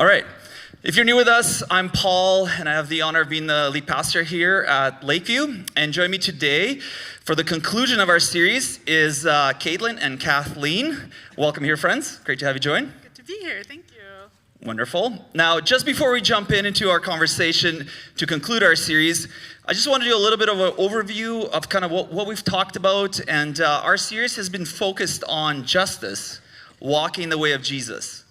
All right. If you're new with us, I'm Paul, and I have the honor of being the lead pastor here at Lakeview. And join me today for the conclusion of our series is Caitlin and Kathleen. Welcome here, friends. Great to have you join. Good to be here. Thank you. Wonderful. Now, just before we jump into our conversation to conclude our series, I just want to do a little bit of an overview of kind of what we've talked about. And our series has been focused on justice, walking the way of Jesus.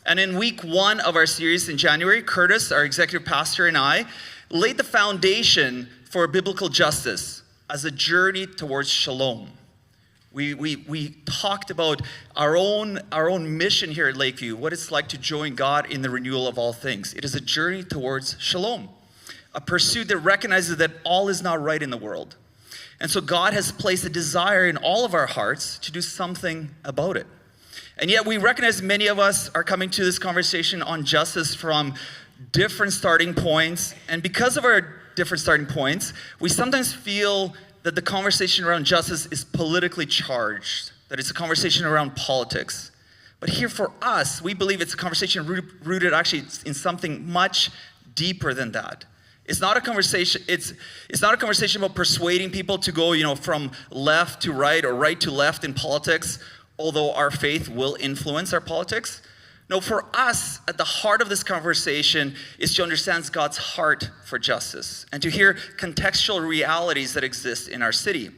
And in week 1 of our series in January, Curtis, our executive pastor, and I laid the foundation for biblical justice as a journey towards shalom. We talked about our own mission here at Lakeview, what it's like to join God in the renewal of all things. It is a journey towards shalom, a pursuit that recognizes that all is not right in the world. And so God has placed a desire in all of our hearts to do something about it. And yet we recognize many of us are coming to this conversation on justice from different starting points. And because of our different starting points, we sometimes feel that the conversation around justice is politically charged, that it's a conversation around politics. But here for us, we believe it's a conversation rooted actually in something much deeper than that. It's not a conversation, it's not a conversation about persuading people to go, from left to right or right to left in politics, although our faith will influence our politics. No, for us, at the heart of this conversation is to understand God's heart for justice and to hear contextual realities that exist in our city.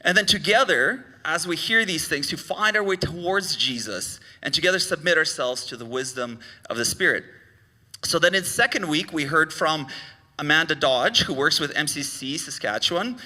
And then together, as we hear these things, to find our way towards Jesus and together submit ourselves to the wisdom of the Spirit. So then in second week, we heard from Amanda Dodge, who works with MCC Saskatchewan,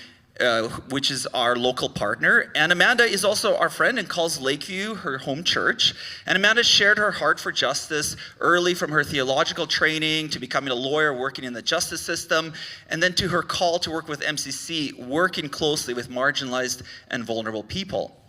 which is our local partner. And Amanda is also our friend and calls Lakeview her home church. And Amanda shared her heart for justice early, from her theological training to becoming a lawyer working in the justice system, and then to her call to work with MCC, working closely with marginalized and vulnerable people.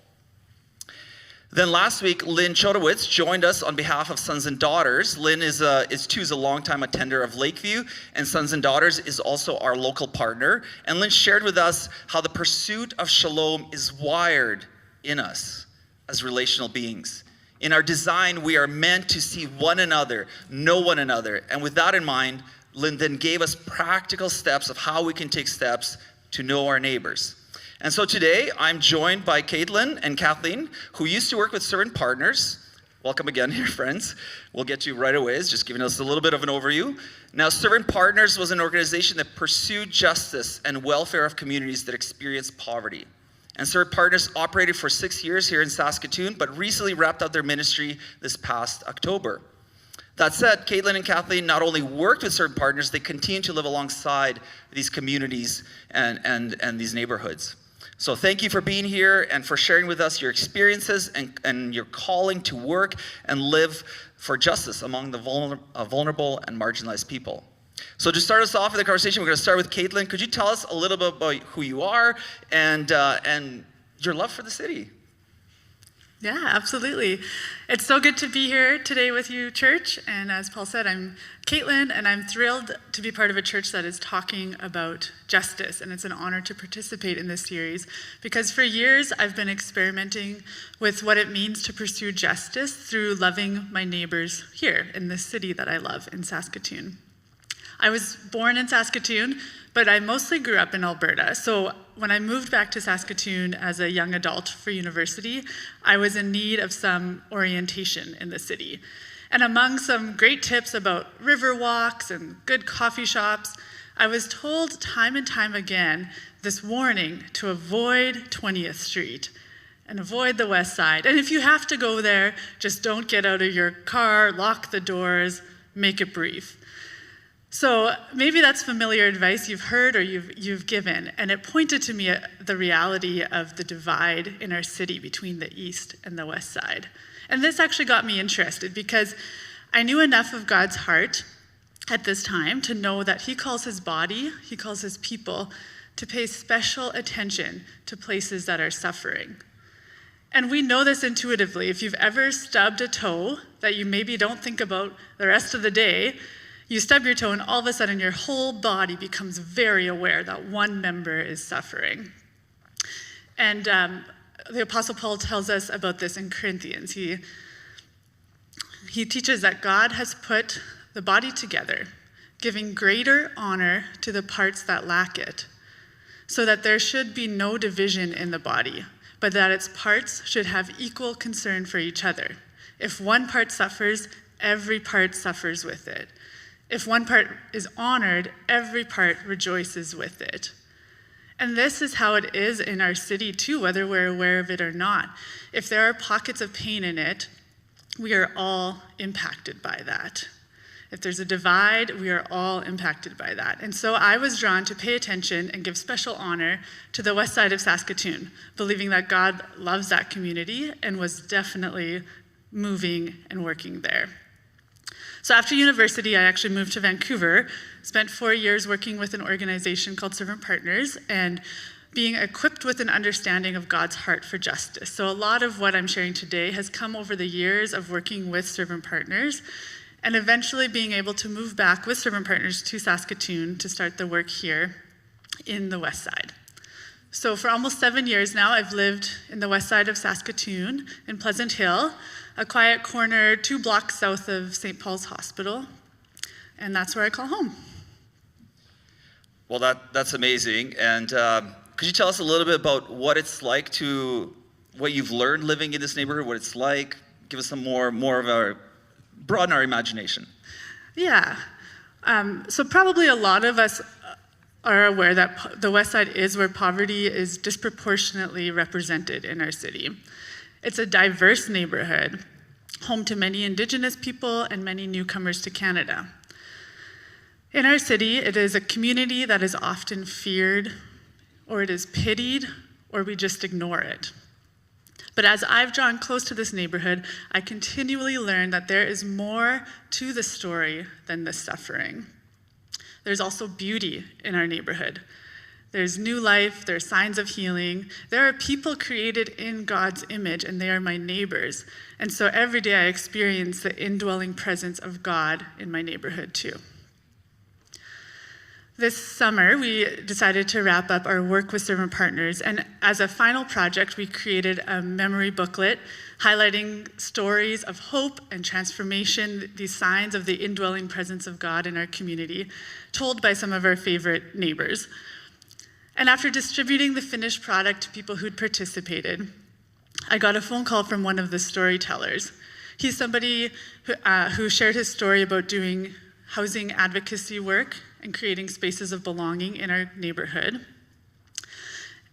Then last week, Lynn Chodowitz joined us on behalf of Sons and Daughters. Lynn is a longtime attender of Lakeview, and Sons and Daughters is also our local partner. And Lynn shared with us how the pursuit of shalom is wired in us as relational beings. In our design, we are meant to see one another, know one another. And with that in mind, Lynn then gave us practical steps of how we can take steps to know our neighbors. And so today, I'm joined by Caitlin and Kathleen, who used to work with Servant Partners. Welcome again here, friends. We'll get to you right away. It's just giving us a little bit of an overview. Now, Servant Partners was an organization that pursued justice and welfare of communities that experienced poverty. And Servant Partners operated for 6 years here in Saskatoon, but recently wrapped up their ministry this past October. That said, Caitlin and Kathleen not only worked with Servant Partners, they continue to live alongside these communities and these neighborhoods. So thank you for being here and for sharing with us your experiences and your calling to work and live for justice among the vulnerable and marginalized people. So to start us off in the conversation, we're going to start with Caitlin. Could you tell us a little bit about who you are and your love for the city? Yeah, absolutely. It's so good to be here today with you, church. And as Paul said, I'm Caitlin, and I'm thrilled to be part of a church that is talking about justice. And it's an honor to participate in this series because for years I've been experimenting with what it means to pursue justice through loving my neighbors here in this city that I love, in Saskatoon. I was born in Saskatoon, but I mostly grew up in Alberta. So when I moved back to Saskatoon as a young adult for university, I was in need of some orientation in the city. And among some great tips about river walks and good coffee shops, I was told time and time again this warning to avoid 20th Street and avoid the West Side. And if you have to go there, just don't get out of your car, lock the doors, make it brief. So maybe that's familiar advice you've heard or you've given, and it pointed to me at the reality of the divide in our city between the East and the West Side. And this actually got me interested because I knew enough of God's heart at this time to know that he calls his body, he calls his people to pay special attention to places that are suffering. And we know this intuitively. If you've ever stubbed a toe that you maybe don't think about the rest of the day, you stub your toe and all of a sudden your whole body becomes very aware that one member is suffering. And the Apostle Paul tells us about this in Corinthians. he teaches that God has put the body together, giving greater honor to the parts that lack it, so that there should be no division in the body, but that its parts should have equal concern for each other. If one part suffers, every part suffers with it. If one part is honored, every part rejoices with it. And this is how it is in our city too, whether we're aware of it or not. If there are pockets of pain in it, we are all impacted by that. If there's a divide, we are all impacted by that. And so I was drawn to pay attention and give special honor to the west side of Saskatoon, believing that God loves that community and was definitely moving and working there. So after university, I actually moved to Vancouver, spent 4 years working with an organization called Servant Partners and being equipped with an understanding of God's heart for justice. So a lot of what I'm sharing today has come over the years of working with Servant Partners and eventually being able to move back with Servant Partners to Saskatoon to start the work here in the west side. So for almost 7 years now, I've lived in the west side of Saskatoon in Pleasant Hill, a quiet corner 2 blocks south of St. Paul's Hospital, and that's where I call home. Well, that's amazing. And could you tell us a little bit about what it's like what you've learned living in this neighborhood, what it's like? Give us some more of a, broaden our imagination. Yeah. So probably a lot of us are aware that the west side is where poverty is disproportionately represented in our city. It's a diverse neighborhood, home to many Indigenous people and many newcomers to Canada. In our city, it is a community that is often feared, or it is pitied, or we just ignore it. But as I've drawn close to this neighborhood, I continually learn that there is more to the story than the suffering. There's also beauty in our neighborhood. There's new life, there are signs of healing. There are people created in God's image, and they are my neighbors. And so every day I experience the indwelling presence of God in my neighborhood too. This summer, we decided to wrap up our work with Servant Partners, and as a final project, we created a memory booklet highlighting stories of hope and transformation, these signs of the indwelling presence of God in our community, told by some of our favorite neighbors. And after distributing the finished product to people who'd participated, I got a phone call from one of the storytellers. He's somebody who shared his story about doing housing advocacy work and creating spaces of belonging in our neighborhood.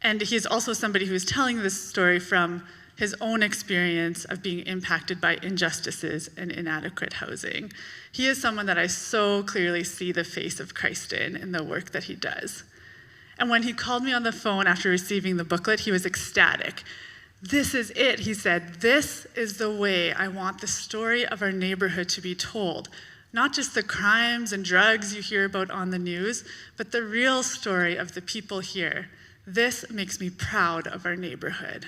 And he's also somebody who is telling this story from his own experience of being impacted by injustices and inadequate housing. He is someone that I so clearly see the face of Christ in the work that he does. And when he called me on the phone after receiving the booklet, he was ecstatic. "This is it," he said. "This is the way I want the story of our neighborhood to be told. Not just the crimes and drugs you hear about on the news, but the real story of the people here. This makes me proud of our neighborhood."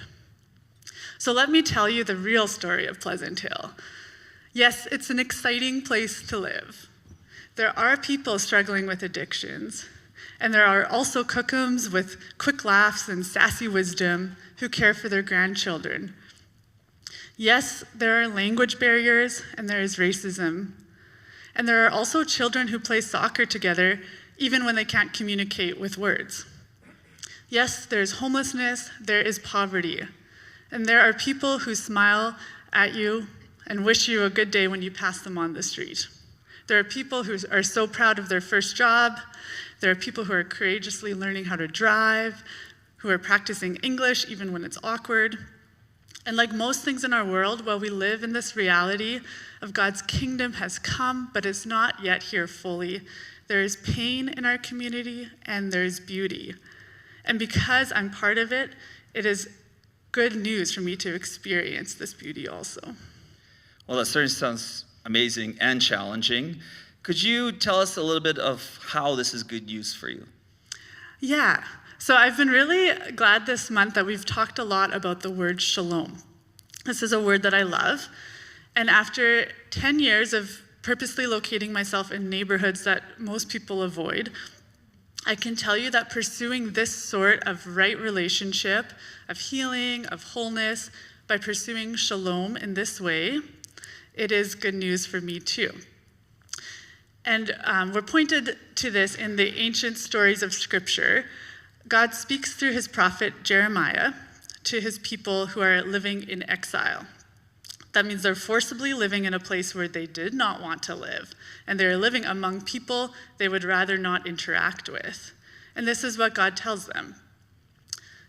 So let me tell you the real story of Pleasant Hill. Yes, it's an exciting place to live. There are people struggling with addictions, and there are also cookums with quick laughs and sassy wisdom who care for their grandchildren. Yes, there are language barriers, and there is racism. And there are also children who play soccer together even when they can't communicate with words. Yes, there's homelessness, there is poverty. And there are people who smile at you and wish you a good day when you pass them on the street. There are people who are so proud of their first job. There are people who are courageously learning how to drive, who are practicing English even when it's awkward. And like most things in our world, while we live in this reality of God's kingdom has come, but is not yet here fully, there is pain in our community and there's beauty. And because I'm part of it, it is good news for me to experience this beauty also. Well, that certainly sounds amazing and challenging. Could you tell us a little bit of how this is good news for you? Yeah. So I've been really glad this month that we've talked a lot about the word shalom. This is a word that I love. And after 10 years of purposely locating myself in neighborhoods that most people avoid, I can tell you that pursuing this sort of right relationship, of healing, of wholeness, by pursuing shalom in this way, It is good news for me too. And we're pointed to this in the ancient stories of Scripture. God speaks through his prophet Jeremiah to his people who are living in exile. That means they're forcibly living in a place where they did not want to live, and they're living among people they would rather not interact with. And this is what God tells them.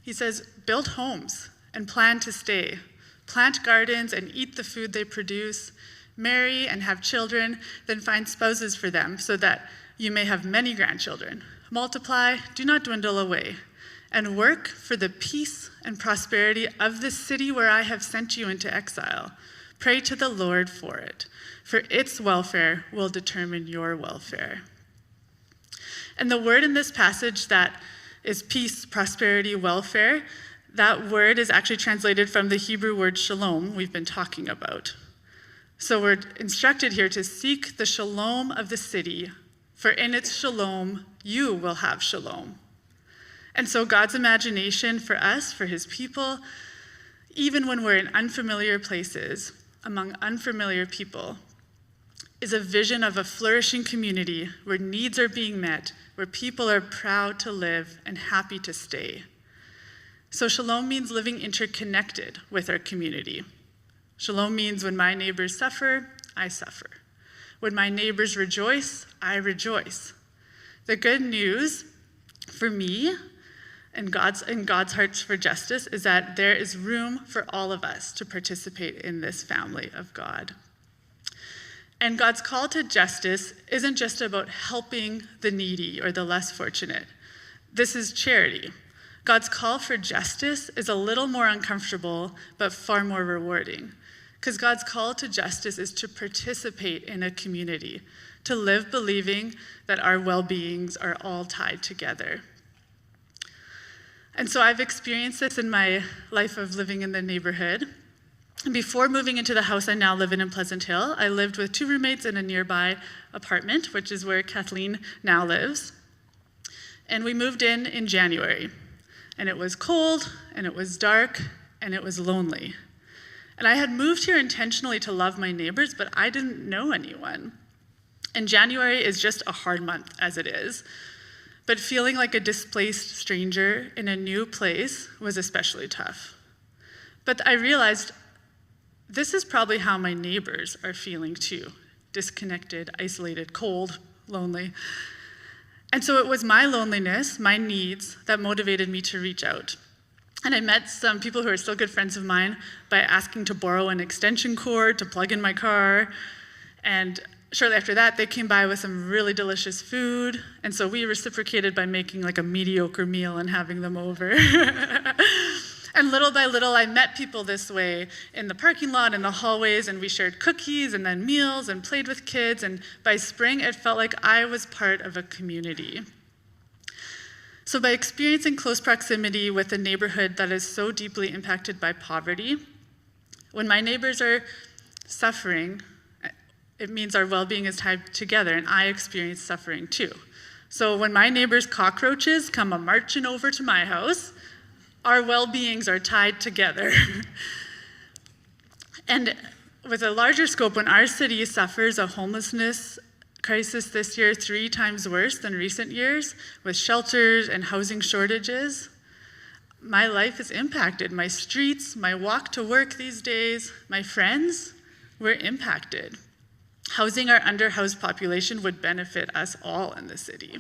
He says, build homes and plan to stay. Plant gardens and eat the food they produce. Marry and have children, then find spouses for them so that you may have many grandchildren. Multiply, do not dwindle away, and work for the peace and prosperity of the city where I have sent you into exile. Pray to the Lord for it, for its welfare will determine your welfare. And the word in this passage that is peace, prosperity, welfare, that word is actually translated from the Hebrew word shalom we've been talking about. So we're instructed here to seek the shalom of the city, for in its shalom, you will have shalom. And so God's imagination for us, for his people, even when we're in unfamiliar places, among unfamiliar people, is a vision of a flourishing community where needs are being met, where people are proud to live and happy to stay. So shalom means living interconnected with our community. Shalom means when my neighbors suffer, I suffer. When my neighbors rejoice, I rejoice. The good news for me and God's heart for justice is that there is room for all of us to participate in this family of God. And God's call to justice isn't just about helping the needy or the less fortunate. This is charity. God's call for justice is a little more uncomfortable, but far more rewarding. Because God's call to justice is to participate in a community, to live believing that our well-beings are all tied together. And so I've experienced this in my life of living in the neighborhood. Before moving into the house I now live in Pleasant Hill, I lived with 2 roommates in a nearby apartment, which is where Kathleen now lives. And we moved in January. And it was cold, and it was dark, and it was lonely. And I had moved here intentionally to love my neighbors, but I didn't know anyone. And January is just a hard month as it is. But feeling like a displaced stranger in a new place was especially tough. But I realized this is probably how my neighbors are feeling too. Disconnected, isolated, cold, lonely. And so it was my loneliness, my needs, that motivated me to reach out. And I met some people who are still good friends of mine by asking to borrow an extension cord to plug in my car. And shortly after that, they came by with some really delicious food. And so we reciprocated by making like a mediocre meal and having them over. And little by little, I met people this way in the parking lot, in the hallways, and we shared cookies and then meals and played with kids. And by spring, it felt like I was part of a community. So by experiencing close proximity with a neighborhood that is so deeply impacted by poverty, when my neighbors are suffering, it means our well-being is tied together, and I experience suffering too. So when my neighbors' cockroaches come a-marching over to my house, our well-beings are tied together. And with a larger scope, when our city suffers a homelessness crisis this year 3 times worse than recent years, with shelters and housing shortages, my life is impacted. My streets, my walk to work these days, my friends, were impacted. Housing our underhoused population would benefit us all in the city.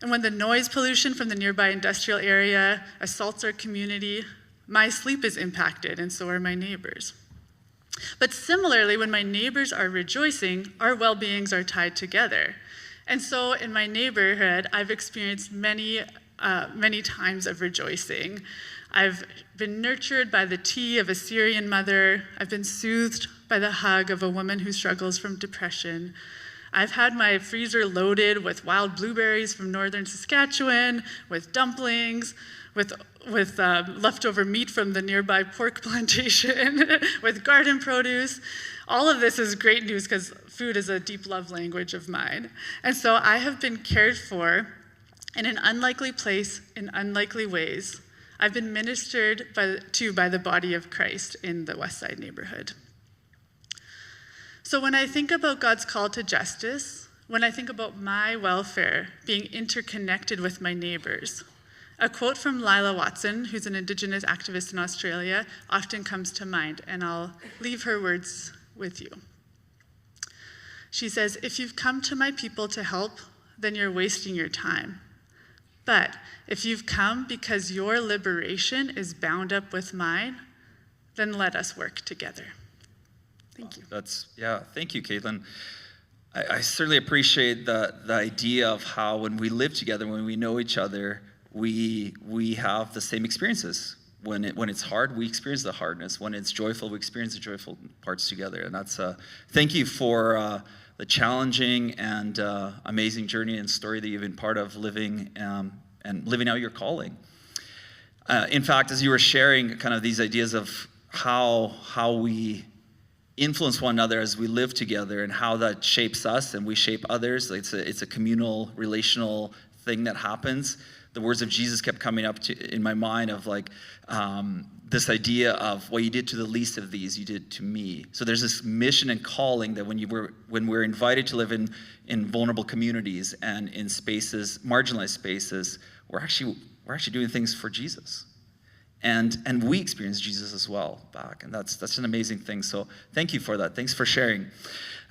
And when the noise pollution from the nearby industrial area assaults our community, my sleep is impacted, and so are my neighbors. But similarly, when my neighbors are rejoicing, our well-beings are tied together. And so in my neighborhood, I've experienced many times of rejoicing. I've been nurtured by the tea of a Syrian mother. I've been soothed by the hug of a woman who struggles from depression. I've had my freezer loaded with wild blueberries from northern Saskatchewan, with dumplings, with leftover meat from the nearby pork plantation, with garden produce. All of this is great news because food is a deep love language of mine. And so I have been cared for in an unlikely place in unlikely ways. I've been ministered to by the body of Christ in the West Side neighborhood. So when I think about God's call to justice, when I think about my welfare being interconnected with my neighbors, a quote from Lila Watson, who's an Indigenous activist in Australia, often comes to mind, and I'll leave her words with you. She says, "If you've come to my people to help, then you're wasting your time. But if you've come because your liberation is bound up with mine, then let us work together." Thank you. Thank you, Caitlin. I certainly appreciate the idea of how when we live together, when we know each other, we have the same experiences. When it's hard, we experience the hardness. When it's joyful, we experience the joyful parts together. And that's thank you for the challenging and amazing journey and story that you've been part of living and living out your calling. In fact, as you were sharing kind of these ideas of how we influence one another as we live together and how that shapes us and we shape others, it's a communal, relational thing that happens. The words of Jesus kept coming up in my mind of this idea of what you did to the least of these, you did to me. So there's this mission and calling that when we're invited to live in vulnerable communities and in spaces, marginalized spaces, we're actually doing things for Jesus. And we experience Jesus as well back, and that's an amazing thing. So thank you for that. Thanks for sharing.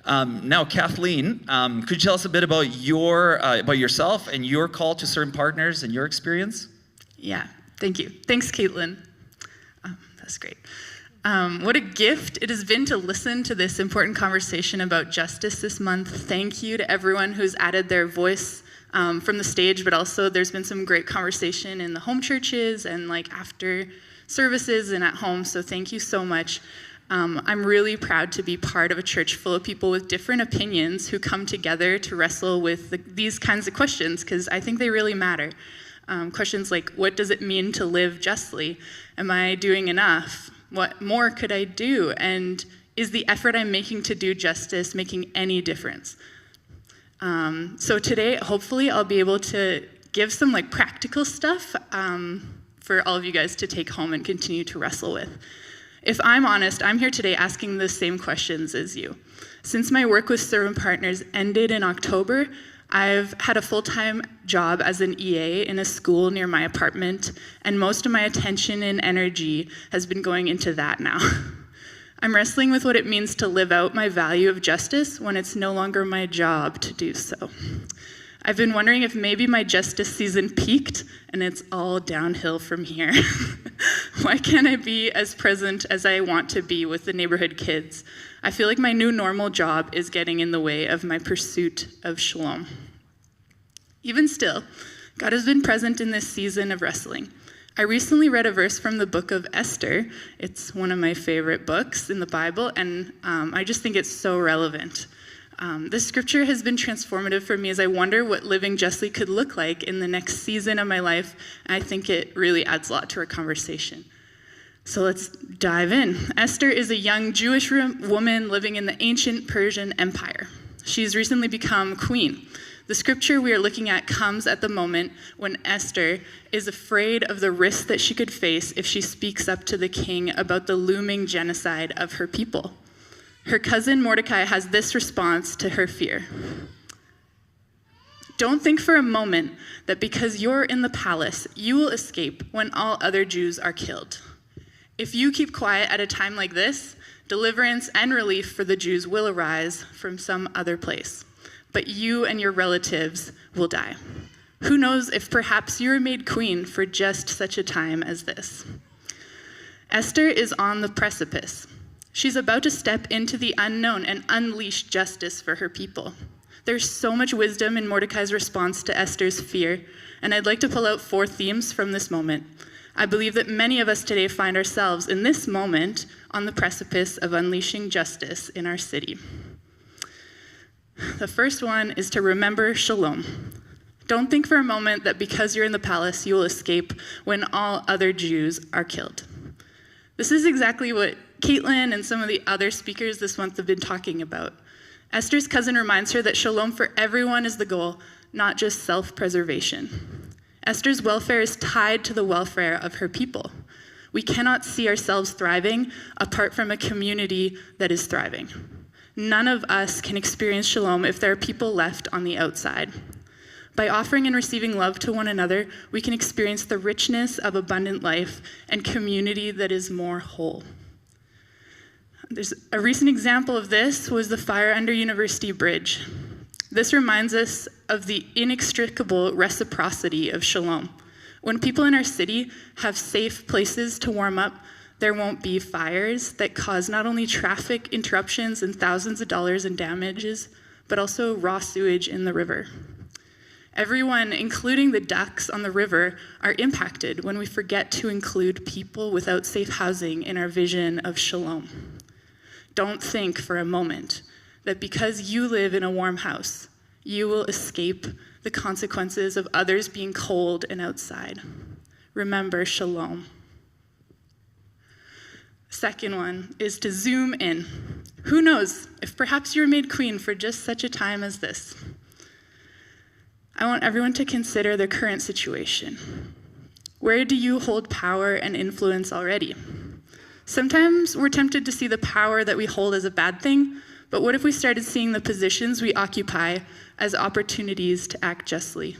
Now, Kathleen, could you tell us a bit about about yourself and your call to certain partners and your experience? Yeah, thank you. Thanks, Caitlin. That's great. What a gift it has been to listen to this important conversation about justice this month. Thank you to everyone who's added their voice from the stage, but also there's been some great conversation in the home churches and after services and at home, so thank you so much. I'm really proud to be part of a church full of people with different opinions who come together to wrestle with these kinds of questions, because I think they really matter. Questions like, what does it mean to live justly? Am I doing enough? What more could I do? And is the effort I'm making to do justice making any difference? So today, hopefully, I'll be able to give some practical stuff for all of you guys to take home and continue to wrestle with. If I'm honest, I'm here today asking the same questions as you. Since my work with Servant Partners ended in October, I've had a full-time job as an EA in a school near my apartment, and most of my attention and energy has been going into that now. I'm wrestling with what it means to live out my value of justice when it's no longer my job to do so. I've been wondering if maybe my justice season peaked and it's all downhill from here. Why can't I be as present as I want to be with the neighborhood kids? I feel like my new normal job is getting in the way of my pursuit of shalom. Even still, God has been present in this season of wrestling. I recently read a verse from the book of Esther. It's one of my favorite books in the Bible, and I just think it's so relevant. This scripture has been transformative for me as I wonder what living justly could look like in the next season of my life, and I think it really adds a lot to our conversation. So let's dive in. Esther is a young Jewish woman living in the ancient Persian Empire. She's recently become queen. The scripture we are looking at comes at the moment when Esther is afraid of the risk that she could face if she speaks up to the king about the looming genocide of her people. Her cousin Mordecai has this response to her fear. Don't think for a moment that because you're in the palace, you will escape when all other Jews are killed. If you keep quiet at a time like this, deliverance and relief for the Jews will arise from some other place. But you and your relatives will die. Who knows if perhaps you were made queen for just such a time as this. Esther is on the precipice. She's about to step into the unknown and unleash justice for her people. There's so much wisdom in Mordecai's response to Esther's fear, and I'd like to pull out 4 themes from this moment. I believe that many of us today find ourselves in this moment on the precipice of unleashing justice in our city. The first one is to remember shalom. Don't think for a moment that because you're in the palace, you will escape when all other Jews are killed. This is exactly what Caitlin and some of the other speakers this month have been talking about. Esther's cousin reminds her that shalom for everyone is the goal, not just self-preservation. Esther's welfare is tied to the welfare of her people. We cannot see ourselves thriving apart from a community that is thriving. None of us can experience shalom if there are people left on the outside. By offering and receiving love to one another, we can experience the richness of abundant life and community that is more whole. There's a recent example of this was the fire under University Bridge. This reminds us of the inextricable reciprocity of shalom. When people in our city have safe places to warm up, there won't be fires that cause not only traffic interruptions and thousands of dollars in damages, but also raw sewage in the river. Everyone, including the ducks on the river, are impacted when we forget to include people without safe housing in our vision of shalom. Don't think for a moment that because you live in a warm house, you will escape the consequences of others being cold and outside. Remember shalom. Second one is to zoom in. Who knows if perhaps you were made queen for just such a time as this? I want everyone to consider their current situation. Where do you hold power and influence already? Sometimes we're tempted to see the power that we hold as a bad thing, but what if we started seeing the positions we occupy as opportunities to act justly?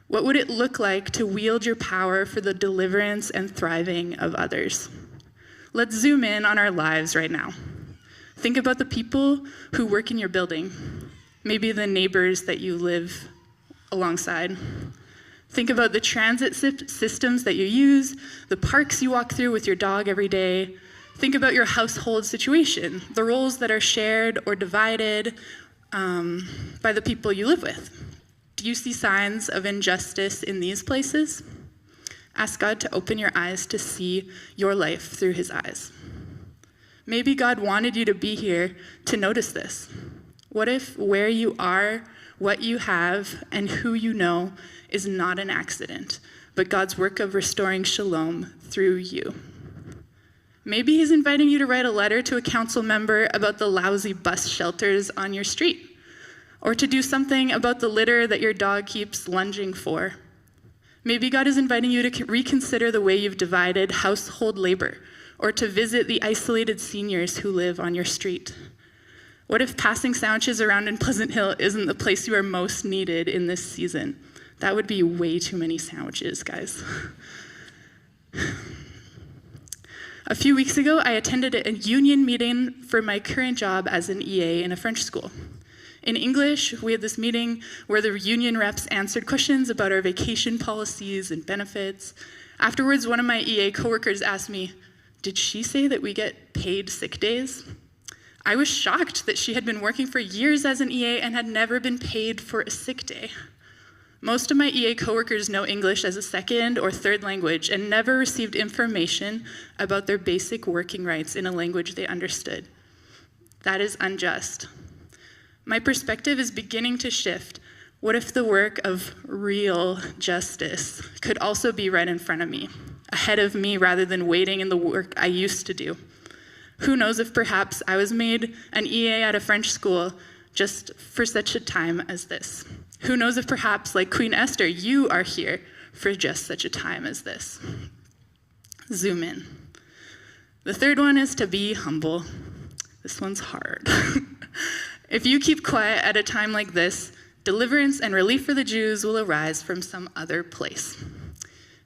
What would it look like to wield your power for the deliverance and thriving of others? Let's zoom in on our lives right now. Think about the people who work in your building, maybe the neighbors that you live alongside. Think about the transit systems that you use, the parks you walk through with your dog every day. Think about your household situation, the roles that are shared or divided by the people you live with. Do you see signs of injustice in these places? Ask God to open your eyes to see your life through his eyes. Maybe God wanted you to be here to notice this. What if where you are, what you have, and who you know is not an accident, but God's work of restoring shalom through you? Maybe he's inviting you to write a letter to a council member about the lousy bus shelters on your street, or to do something about the litter that your dog keeps lunging for. Maybe God is inviting you to reconsider the way you've divided household labor, or to visit the isolated seniors who live on your street. What if passing sandwiches around in Pleasant Hill isn't the place you are most needed in this season? That would be way too many sandwiches, guys. A few weeks ago, I attended a union meeting for my current job as an EA in a French school. In English, we had this meeting where the union reps answered questions about our vacation policies and benefits. Afterwards, one of my EA coworkers asked me, "Did she say that we get paid sick days?" I was shocked that she had been working for years as an EA and had never been paid for a sick day. Most of my EA coworkers know English as a second or third language and never received information about their basic working rights in a language they understood. That is unjust. My perspective is beginning to shift. What if the work of real justice could also be right in front of me, ahead of me, rather than waiting in the work I used to do? Who knows if perhaps I was made an EA at a French school just for such a time as this? Who knows if perhaps, like Queen Esther, you are here for just such a time as this? Zoom in. The third one is to be humble. This one's hard. If you keep quiet at a time like this, deliverance and relief for the Jews will arise from some other place.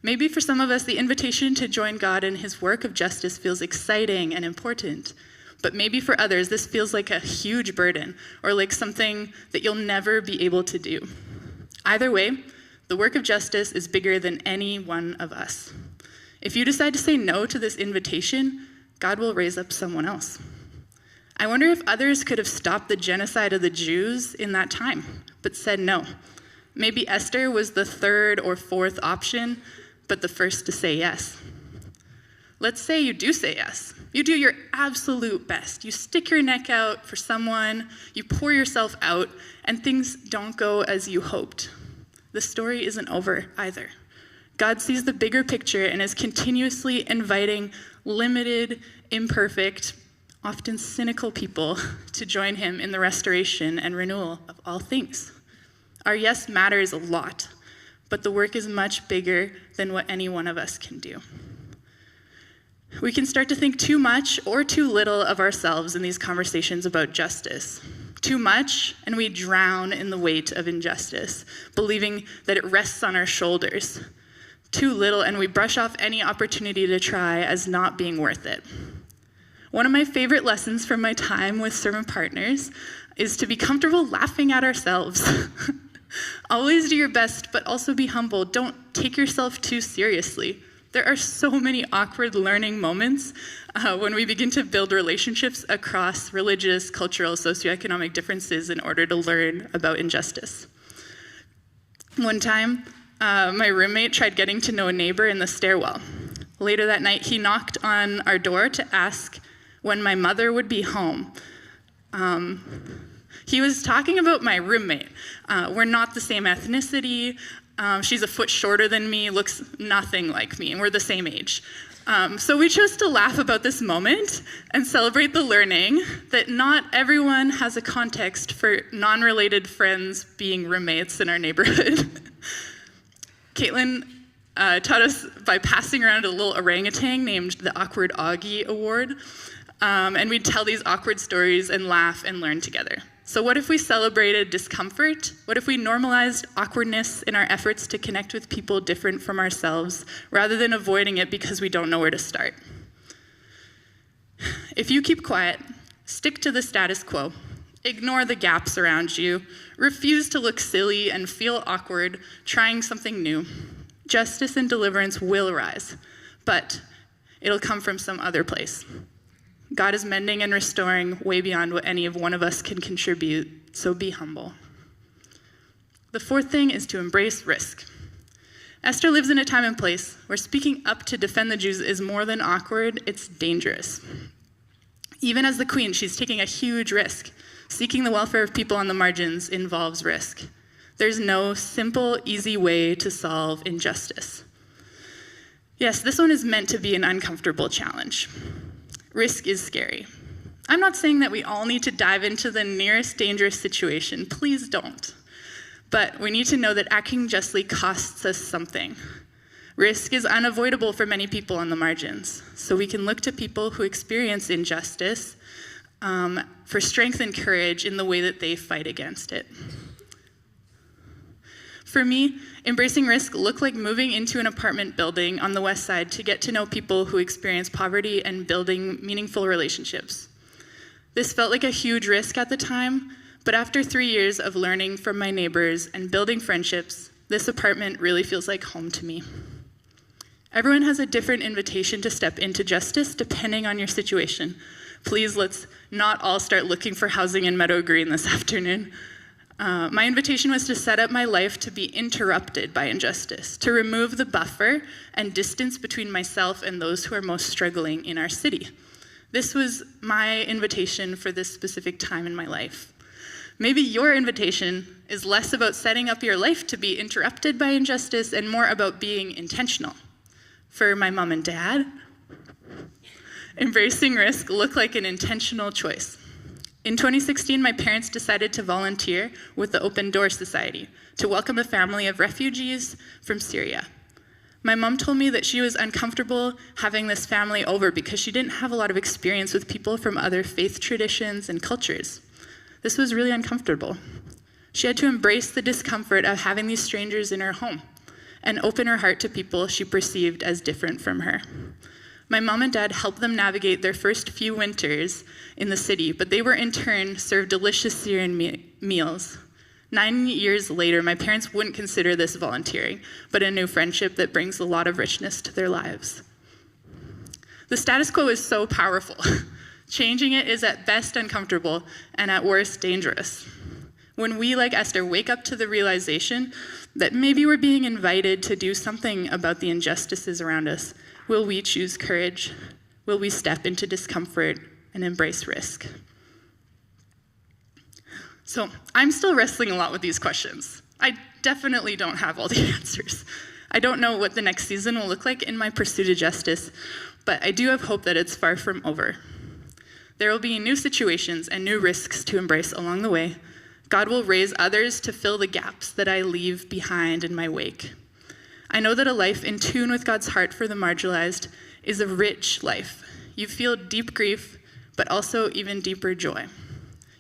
Maybe for some of us, the invitation to join God in his work of justice feels exciting and important. But maybe for others, this feels like a huge burden or like something that you'll never be able to do. Either way, the work of justice is bigger than any one of us. If you decide to say no to this invitation, God will raise up someone else. I wonder if others could have stopped the genocide of the Jews in that time, but said no. Maybe Esther was the third or fourth option, but the first to say yes. Let's say you do say yes. You do your absolute best. You stick your neck out for someone, you pour yourself out, and things don't go as you hoped. The story isn't over either. God sees the bigger picture and is continuously inviting limited, imperfect, often cynical people to join him in the restoration and renewal of all things. Our yes matters a lot, but the work is much bigger than what any one of us can do. We can start to think too much or too little of ourselves in these conversations about justice. Too much, and we drown in the weight of injustice, believing that it rests on our shoulders. Too little, and we brush off any opportunity to try as not being worth it. One of my favorite lessons from my time with servant partners is to be comfortable laughing at ourselves. Always do your best, but also be humble. Don't take yourself too seriously. There are so many awkward learning moments when we begin to build relationships across religious, cultural, socioeconomic differences in order to learn about injustice. One time, my roommate tried getting to know a neighbor in the stairwell. Later that night, he knocked on our door to ask when my mother would be home. He was talking about my roommate. We're not the same ethnicity. She's a foot shorter than me, looks nothing like me, and we're the same age. So we chose to laugh about this moment and celebrate the learning that not everyone has a context for non-related friends being roommates in our neighborhood. Caitlin taught us by passing around a little orangutan named the Awkward Augie Award, and we'd tell these awkward stories and laugh and learn together. So what if we celebrated discomfort? What if we normalized awkwardness in our efforts to connect with people different from ourselves, rather than avoiding it because we don't know where to start? If you keep quiet, stick to the status quo, ignore the gaps around you, refuse to look silly and feel awkward, trying something new, justice and deliverance will arise, but it'll come from some other place. God is mending and restoring way beyond what any of one of us can contribute, so be humble. The fourth thing is to embrace risk. Esther lives in a time and place where speaking up to defend the Jews is more than awkward, it's dangerous. Even as the queen, she's taking a huge risk. Seeking the welfare of people on the margins involves risk. There's no simple, easy way to solve injustice. Yes, this one is meant to be an uncomfortable challenge. Risk is scary. I'm not saying that we all need to dive into the nearest dangerous situation. Please don't. But we need to know that acting justly costs us something. Risk is unavoidable for many people on the margins. So we can look to people who experience injustice for strength and courage in the way that they fight against it. For me, embracing risk looked like moving into an apartment building on the west side to get to know people who experience poverty and building meaningful relationships. This felt like a huge risk at the time, but after 3 years of learning from my neighbors and building friendships, this apartment really feels like home to me. Everyone has a different invitation to step into justice depending on your situation. Please, let's not all start looking for housing in Meadow Green this afternoon. My invitation was to set up my life to be interrupted by injustice, to remove the buffer and distance between myself and those who are most struggling in our city. This was my invitation for this specific time in my life. Maybe your invitation is less about setting up your life to be interrupted by injustice and more about being intentional. For my mom and dad, embracing risk looked like an intentional choice. In 2016, my parents decided to volunteer with the Open Door Society to welcome a family of refugees from Syria. My mom told me that she was uncomfortable having this family over because she didn't have a lot of experience with people from other faith traditions and cultures. This was really uncomfortable. She had to embrace the discomfort of having these strangers in her home and open her heart to people she perceived as different from her. My mom and dad helped them navigate their first few winters in the city, but they were in turn served delicious Syrian meals. 9 years later, my parents wouldn't consider this volunteering, but a new friendship that brings a lot of richness to their lives. The status quo is so powerful. Changing it is at best uncomfortable and at worst dangerous. When we, like Esther, wake up to the realization that maybe we're being invited to do something about the injustices around us, will we choose courage? Will we step into discomfort and embrace risk? So I'm still wrestling a lot with these questions. I definitely don't have all the answers. I don't know what the next season will look like in my pursuit of justice, but I do have hope that it's far from over. There will be new situations and new risks to embrace along the way. God will raise others to fill the gaps that I leave behind in my wake. I know that a life in tune with God's heart for the marginalized is a rich life. You feel deep grief, but also even deeper joy.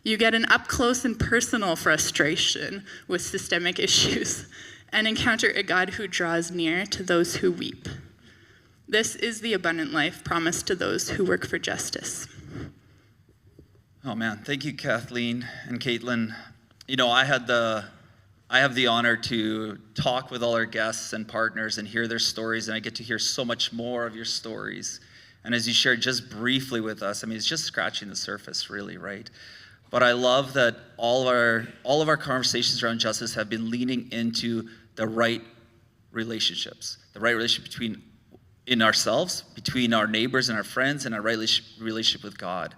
You get an up-close and personal frustration with systemic issues and encounter a God who draws near to those who weep. This is the abundant life promised to those who work for justice. Oh man, thank you, Kathleen and Caitlin. You know, I have the honor to talk with all our guests and partners and hear their stories, and I get to hear so much more of your stories. And as you shared just briefly with us, I mean, it's just scratching the surface, really, right? But I love that all of our conversations around justice have been leaning into the right relationships, the right relationship in ourselves, between our neighbors and our friends, and our right relationship with God.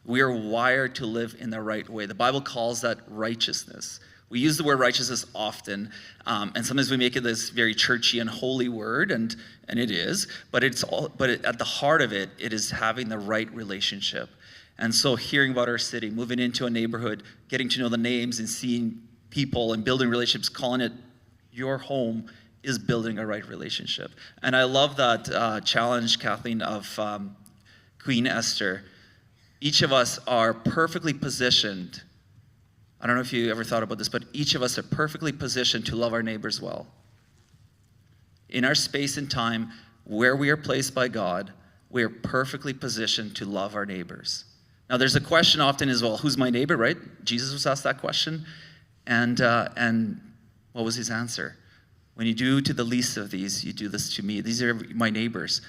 We are wired to live in the right way. The Bible calls that righteousness. We use the word righteousness often, and sometimes we make it this very churchy and holy word, and it is. But at the heart of it, it is having the right relationship. And so, hearing about our city, moving into a neighborhood, getting to know the names, and seeing people and building relationships, calling it your home, is building a right relationship. And I love that challenge, Kathleen, of Queen Esther. Each of us are perfectly positioned. I don't know if you ever thought about this, but each of us are perfectly positioned to love our neighbors well. In our space and time, where we are placed by God, we are perfectly positioned to love our neighbors. Now, there's a question often as well, who's my neighbor, right? Jesus was asked that question. And what was his answer? When you do to the least of these, you do this to me. These are my neighbors.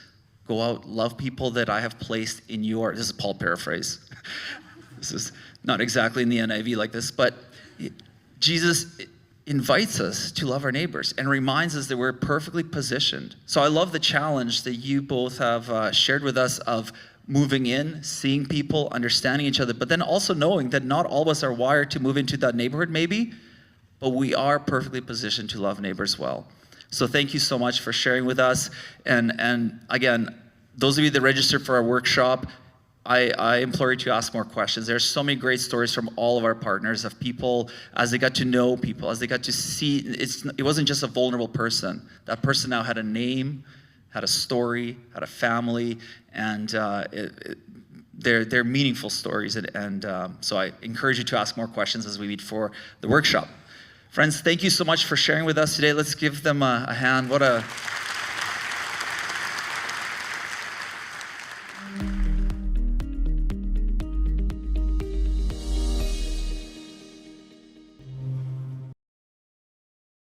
Go out, love people that I have placed in your, this is Paul paraphrase. This is not exactly in the NIV like this, but Jesus invites us to love our neighbors and reminds us that we're perfectly positioned. So I love the challenge that you both have shared with us of moving in, seeing people, understanding each other, but then also knowing that not all of us are wired to move into that neighborhood maybe, but we are perfectly positioned to love neighbors well. So thank you so much for sharing with us. And again, those of you that registered for our workshop, I implore you to ask more questions. There's so many great stories from all of our partners of people as they got to know people, as they got to see. It wasn't just a vulnerable person. That person now had a name, had a story, had a family, and they're meaningful stories. And so I encourage you to ask more questions as we meet for the workshop. Friends, thank you so much for sharing with us today. Let's give them a hand. What a